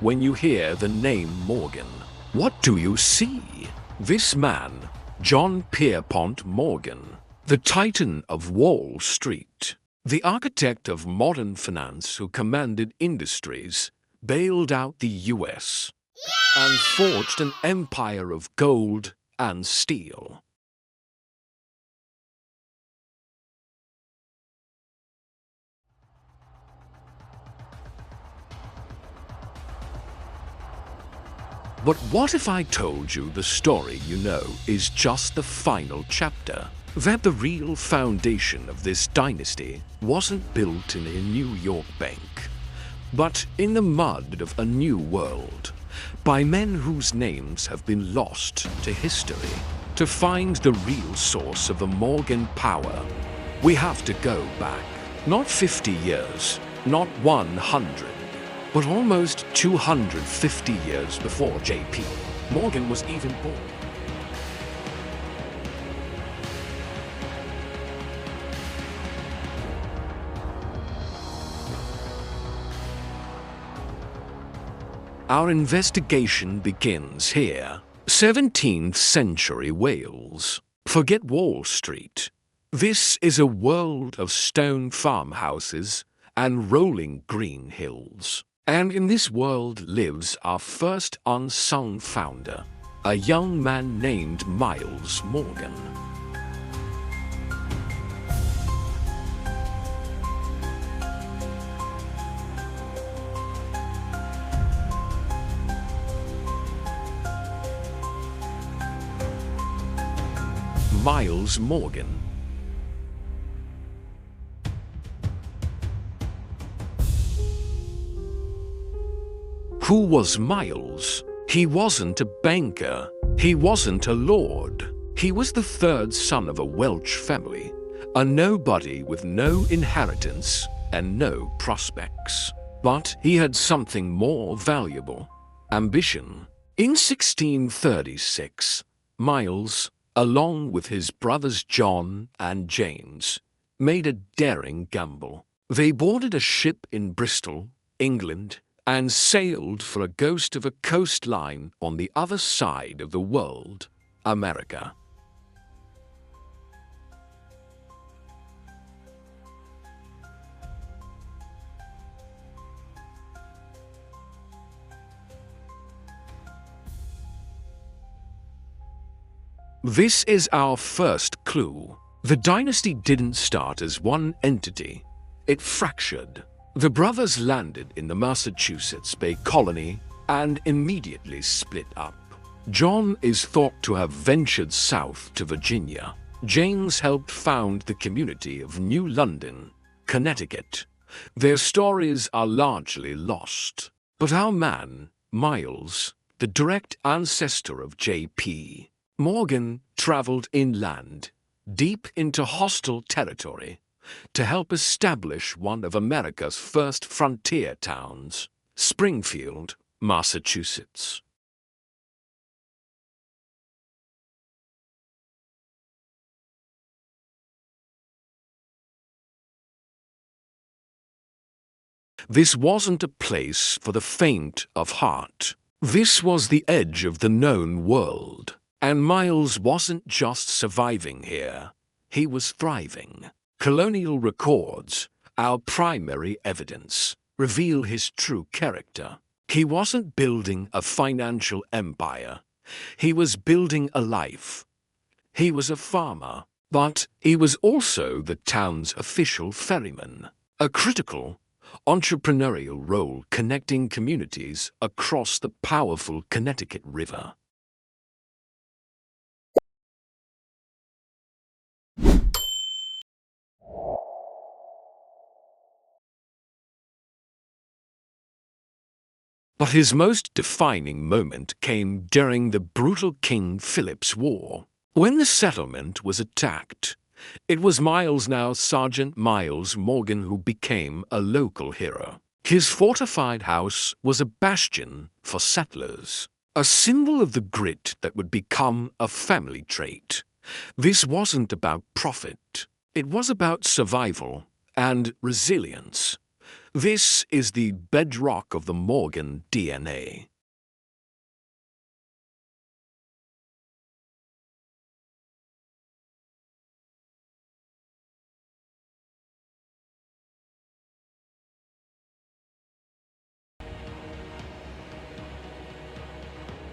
when you hear the name Morgan. What do you see? This man, John Pierpont Morgan, the titan of Wall Street, the architect of modern finance who commanded industries, bailed out the US, and forged an empire of gold and steel. But what if I told you the story you know is just the final chapter? That the real foundation of this dynasty wasn't built in a New York bank, but in the mud of a new world, by men whose names have been lost to history. To find the real source of the Morgan power, we have to go back, not 50 years, not 100, but almost 250 years before J.P. Morgan was even born. Our investigation begins here. 17th century Wales. Forget Wall Street. This is a world of stone farmhouses and rolling green hills. And in this world lives our first unsung founder, a young man named Miles Morgan. Miles Morgan. Who was Miles? He wasn't a banker. He wasn't a lord. He was the third son of a Welsh family, a nobody with no inheritance and no prospects. But he had something more valuable: ambition. In 1636, Miles, along with his brothers John and James, made a daring gamble. They boarded a ship in Bristol, England, and sailed for a ghost of a coastline on the other side of the world, America. This is our first clue. The dynasty didn't start as one entity. It fractured. The brothers landed in the Massachusetts Bay Colony and immediately split up. John is thought to have ventured south to Virginia. James helped found the community of New London, Connecticut. Their stories are largely lost. But our man, Miles, the direct ancestor of J.P. Morgan, traveled inland, deep into hostile territory, to help establish one of America's first frontier towns, Springfield, Massachusetts. This wasn't a place for the faint of heart. This was the edge of the known world, and Miles wasn't just surviving here, he was thriving. Colonial records, our primary evidence, reveal his true character. He wasn't building a financial empire. He was building a life. He was a farmer, but he was also the town's official ferryman, a critical, entrepreneurial role connecting communities across the powerful Connecticut River. But his most defining moment came during the brutal King Philip's War. When the settlement was attacked, it was Miles, now Sergeant Miles Morgan, who became a local hero. His fortified house was a bastion for settlers, a symbol of the grit that would become a family trait. This wasn't about profit. It was about survival and resilience. This is the bedrock of the Morgan DNA.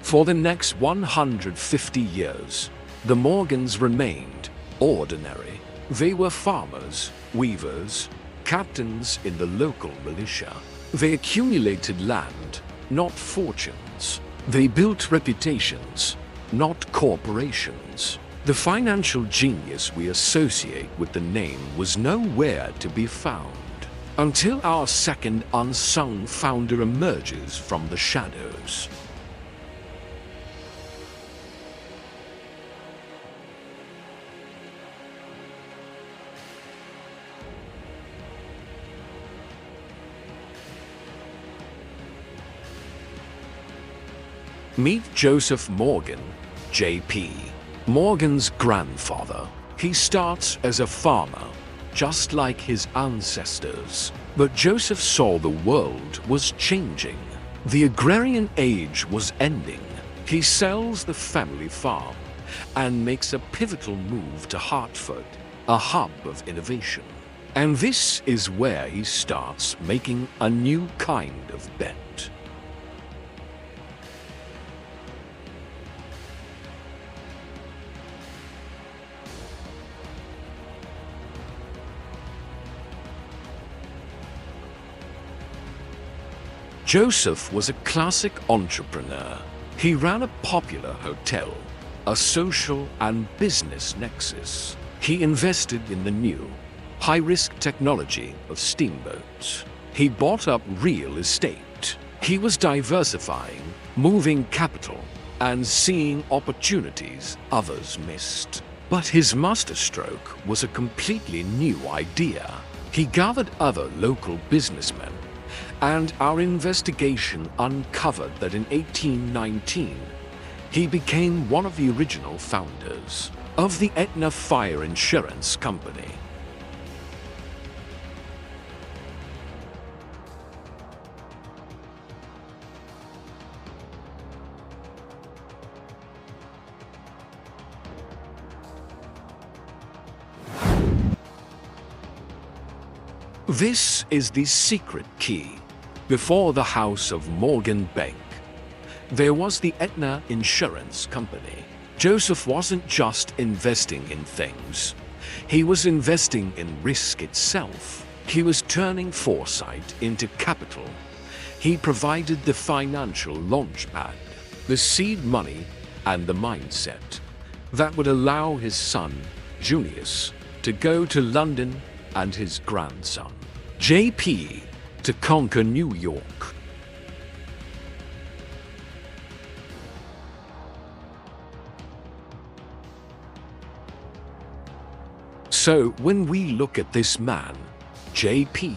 For the next 150 years, the Morgans remained ordinary. They were farmers, weavers, captains in the local militia. They accumulated land, not fortunes. They built reputations, not corporations. The financial genius we associate with the name was nowhere to be found until our second unsung founder emerges from the shadows. Meet Joseph Morgan, JP. Morgan's grandfather. He starts as a farmer, just like his ancestors. But Joseph saw the world was changing. The agrarian age was ending. He sells the family farm and makes a pivotal move to Hartford, a hub of innovation. And this is where he starts making a new kind of bet. Joseph was a classic entrepreneur. He ran a popular hotel, a social and business nexus. He invested in the new, high-risk technology of steamboats. He bought up real estate. He was diversifying, moving capital, and seeing opportunities others missed. But his masterstroke was a completely new idea. He gathered other local businessmen, and our investigation uncovered that in 1819, he became one of the original founders of the Aetna Fire Insurance Company. This is the secret key. Before the house of Morgan Bank, there was the Aetna Insurance Company. Joseph wasn't just investing in things. He was investing in risk itself. He was turning foresight into capital. He provided the financial launchpad, the seed money, and the mindset that would allow his son, Junius, to go to London and his grandson, JP, to conquer New York. So when we look at this man, JP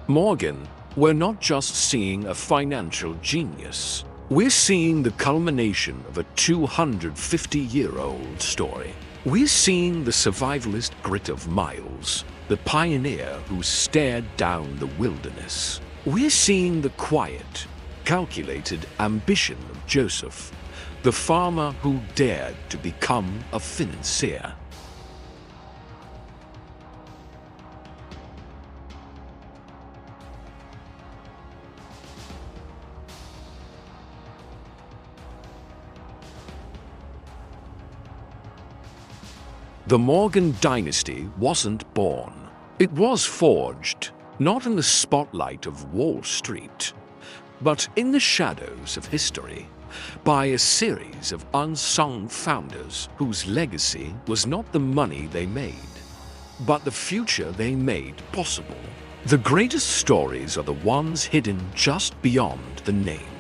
Morgan, we're not just seeing a financial genius. We're seeing the culmination of a 250-year-old story. We're seeing the survivalist grit of Miles, the pioneer who stared down the wilderness. We're seeing the quiet, calculated ambition of Joseph, the farmer who dared to become a financier. The Morgan dynasty wasn't born. It was forged, not in the spotlight of Wall Street, but in the shadows of history, by a series of unsung founders whose legacy was not the money they made, but the future they made possible. The greatest stories are the ones hidden just beyond the name.